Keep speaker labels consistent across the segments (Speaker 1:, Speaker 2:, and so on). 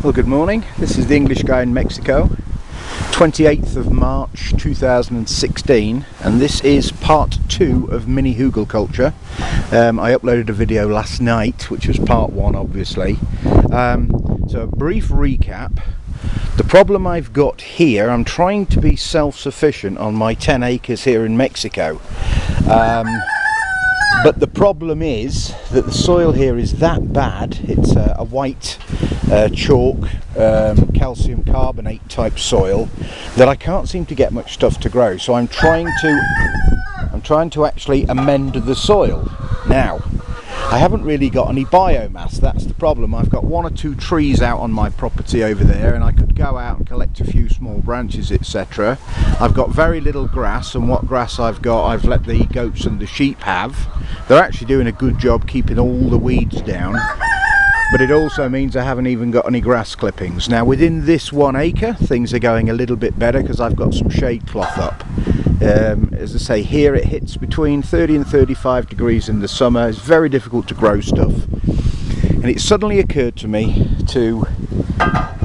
Speaker 1: Well, good morning. This is the English guy in Mexico, 28th of March 2016, and this is part 2 of mini-Hugelkultur. I uploaded a video last night, which was part 1 obviously. So a brief recap. The problem I've got here, I'm trying to be self-sufficient on my 10 acres here in Mexico. But the problem is that the soil here is that bad. It's a white chalk, calcium carbonate type soil that I can't seem to get much stuff to grow. So I'm trying to actually amend the soil. Now, I haven't really got any biomass. That's the problem. I've got 1 or 2 trees out on my property over there, and I could go out and collect a few small branches, etc. I've got very little grass, and what grass I've got, I've let the goats and the sheep have. They're actually doing a good job keeping all the weeds down, but it also means I haven't even got any grass clippings. Now within this 1 acre, things are going a little bit better because I've got some shade cloth up. As I say, here it hits between 30 and 35 degrees in the summer. It's very difficult to grow stuff, and it suddenly occurred to me to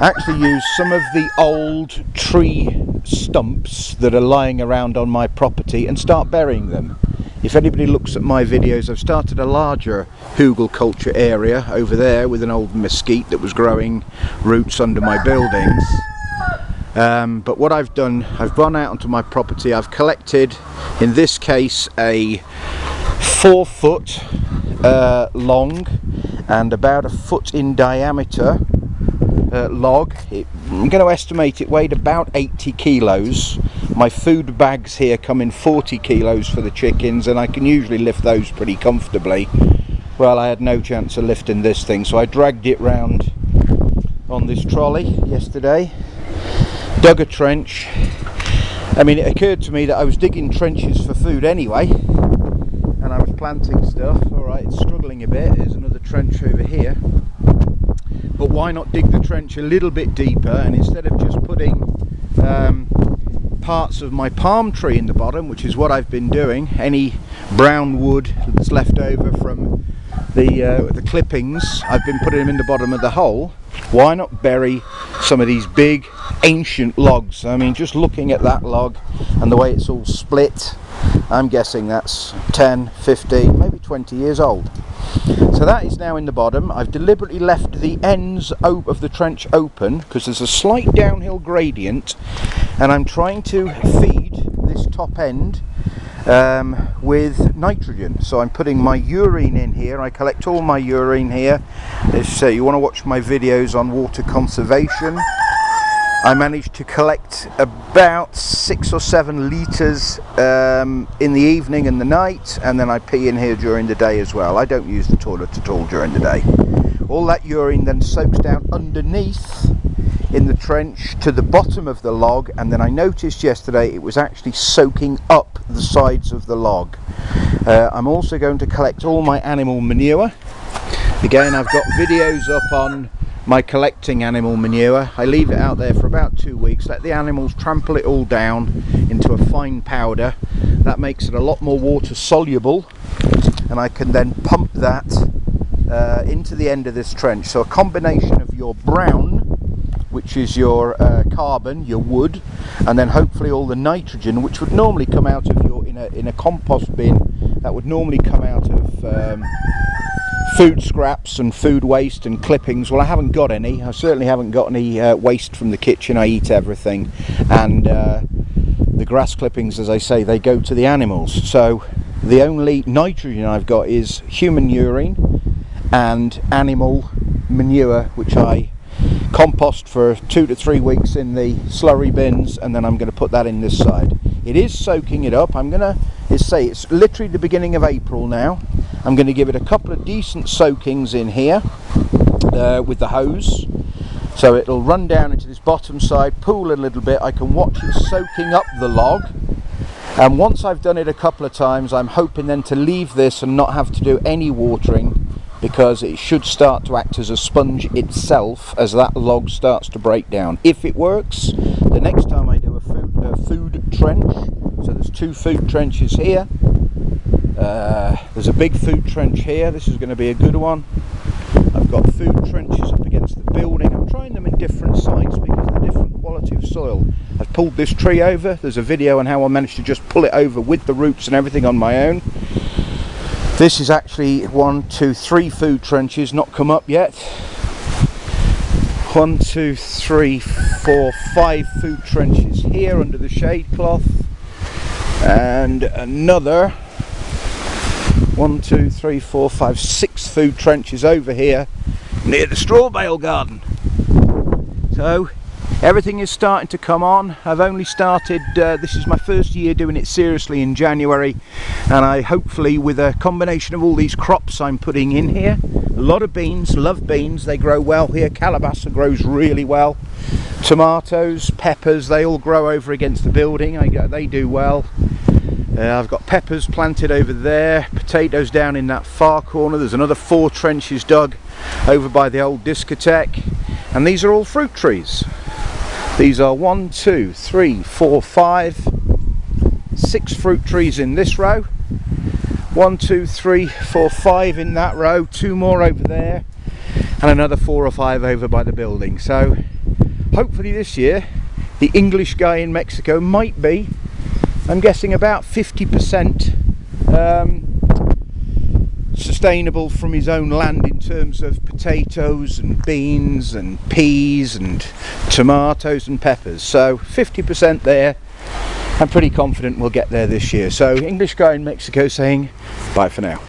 Speaker 1: actually use some of the old tree stumps that are lying around on my property and start burying them. If anybody looks at my videos, I've started a larger Hugelkultur area over there with an old mesquite that was growing roots under my buildings. But what I've done, I've gone out onto my property, I've collected, in this case, a 4 foot long and about a foot in diameter log. I'm going to estimate it weighed about 80 kilos. My food bags here come in 40 kilos for the chickens, and I can usually lift those pretty comfortably. Well, I had no chance of lifting this thing, so I dragged it round on this trolley yesterday. Dug a trench. I mean, it occurred to me that I was digging trenches for food anyway, and I was planting stuff. Alright, it's struggling a bit. There's another trench over here. But why not dig the trench a little bit deeper, and instead of just putting parts of my palm tree in the bottom, which is what I've been doing, any brown wood that's left over from the clippings, I've been putting them in the bottom of the hole. Why not bury some of these big ancient logs? I mean, just looking at that log and the way it's all split, I'm guessing that's 10, 15, maybe 20 years old. So that is now in the bottom. I've deliberately left the ends of the trench open because there's a slight downhill gradient, and I'm trying to feed this top end with nitrogen. So I'm putting my urine in here. I collect all my urine here. If you want to watch my videos on water conservation, I managed to collect about 6 or 7 litres in the evening and the night, and then I pee in here during the day as well. I don't use the toilet at all during the day. All that urine then soaks down underneath in the trench to the bottom of the log, and then I noticed yesterday it was actually soaking up the sides of the log. I'm also going to collect all my animal manure. Again, I've got videos up on my collecting animal manure. I leave it out there for about 2 weeks, let the animals trample it all down into a fine powder. That makes it a lot more water soluble, and I can then pump that into the end of this trench. So a combination of your brown, which is your carbon, your wood, and then hopefully all the nitrogen, which would normally come out of your in a compost bin, that would normally come out of food scraps and food waste and clippings. Well, I haven't got any. I certainly haven't got any waste from the kitchen. I eat everything, and the grass clippings, as I say, they go to the animals. So the only nitrogen I've got is human urine and animal manure, which I compost for 2 to 3 weeks in the slurry bins, and then I'm going to put that in this side. It is soaking it up. I'm going to say it's literally the beginning of April now. I'm going to give it a couple of decent soakings in here with the hose, so it'll run down into this bottom side, pool a little bit. I can watch it soaking up the log, and once I've done it a couple of times, I'm hoping then to leave this and not have to do any watering, because it should start to act as a sponge itself as that log starts to break down. If it works, the next time I do a food trench, so there's 2 food trenches here, there's a big food trench here. This is going to be a good one. I've got food trenches up against the building. I'm trying them in soil. I've pulled this tree over. There's a video on how I managed to just pull it over with the roots and everything on my own. This is actually 1, 2, 3 food trenches, not come up yet. 1, 2, 3, 4, 5 food trenches here under the shade cloth, and another 1, 2, 3, 4, 5, 6 food trenches over here near the straw bale garden. So everything is starting to come on. I've only started, this is my first year doing it seriously in January, and I hopefully, with a combination of all these crops I'm putting in here, a lot of beans, love beans, they grow well here. Calabash grows really well. Tomatoes, peppers, they all grow over against the building. They do well. I've got peppers planted over there, potatoes down in that far corner. There's another 4 trenches dug over by the old discotheque, and these are all fruit trees. These are 1, 2, 3, 4, 5, 6 fruit trees in this row. 1, 2, 3, 4, 5 in that row, 2 more over there, and another 4 or 5 over by the building. So hopefully this year the English guy in Mexico might be, I'm guessing, about 50% sustainable from his own land in terms of potatoes and beans and peas and tomatoes and peppers. So 50% there. I'm pretty confident we'll get there this year. So English guy in Mexico saying bye for now.